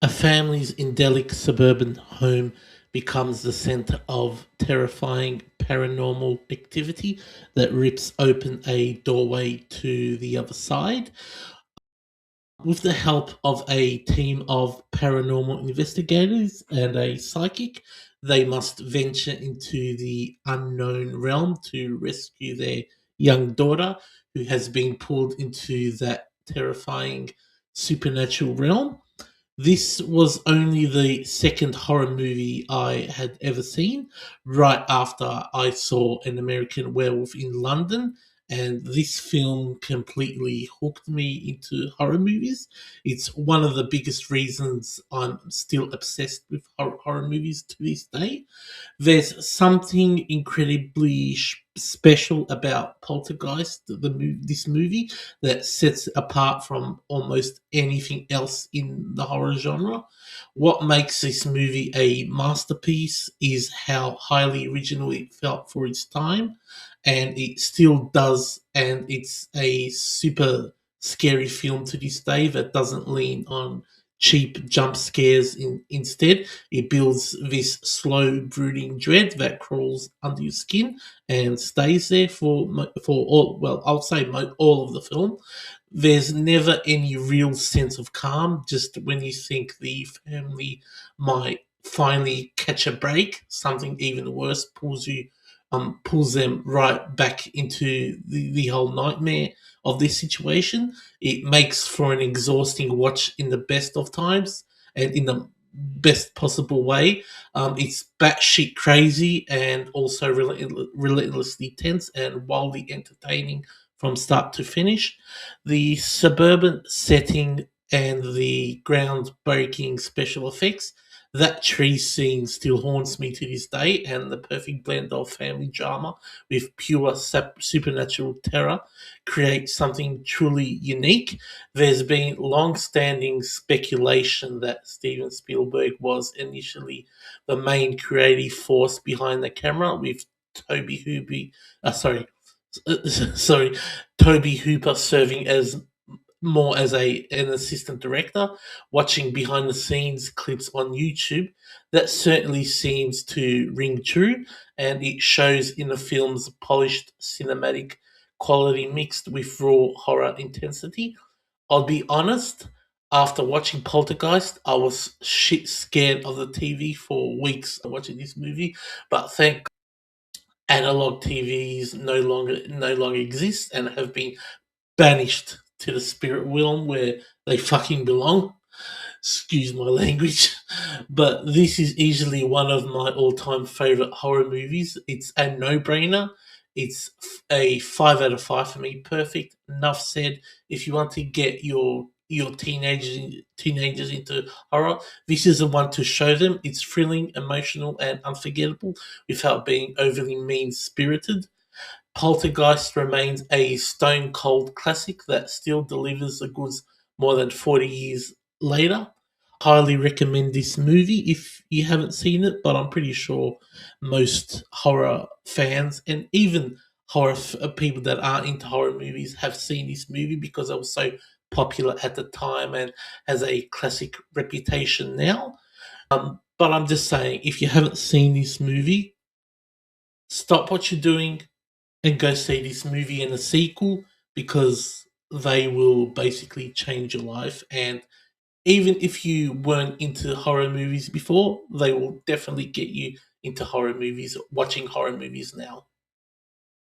A family's idyllic suburban home becomes the center of terrifying paranormal activity that rips open a doorway to the other side. With the help of a team of paranormal investigators and a psychic, they must venture into the unknown realm to rescue their young daughter, who has been pulled into that terrifying supernatural realm. This was only the second horror movie I had ever seen, right after I saw An American Werewolf in London. And this film completely hooked me into horror movies. It's one of the biggest reasons I'm still obsessed with horror movies to this day. There's something incredibly special about Poltergeist, this movie, that sets it apart from almost anything else in the horror genre. What makes this movie a masterpiece is how highly original it felt for its time, and it still does, and it's a super scary film to this day that doesn't lean on cheap jump scares. Instead, it builds this slow, brooding dread that crawls under your skin and stays there for all. Well, I'll say all of the film. There's never any real sense of calm. Just when you think the family might finally catch a break, something even worse pulls them right back into the whole nightmare of this situation. It makes for an exhausting watch in the best of times and in the best possible way. It's batshit crazy and also relentlessly tense and wildly entertaining from start to finish. The suburban setting and the groundbreaking special effects, that tree scene still haunts me to this day, and the perfect blend of family drama with pure supernatural terror creates something truly unique. There's been long-standing speculation that Steven Spielberg was initially the main creative force behind the camera, with Toby Hooper, sorry, Toby Hooper serving as more as an assistant director. Watching behind the scenes clips on YouTube, that certainly seems to ring true, and it shows in the film's polished cinematic quality mixed with raw horror intensity. I'll be honest, after watching Poltergeist, I was shit scared of the TV for weeks watching this movie, but thank analog TVs no longer exist and have been banished to the spirit realm where they fucking belong. Excuse my language. But this is easily one of my all-time favorite horror movies. It's a no-brainer. It's a 5 out of 5 for me. Perfect. Enough said. If you want to get your teenagers into horror, this is the one to show them. It's thrilling, emotional, and unforgettable without being overly mean spirited. Poltergeist remains a stone cold classic that still delivers the goods more than 40 years later. Highly recommend this movie if you haven't seen it, but I'm pretty sure most horror fans and even people that are into horror movies have seen this movie because it was so popular at the time and has a classic reputation now. But I'm just saying, if you haven't seen this movie, stop what you're doing and go see this movie and a sequel, because they will basically change your life. And even if you weren't into horror movies before, they will definitely get you into horror movies, watching horror movies now.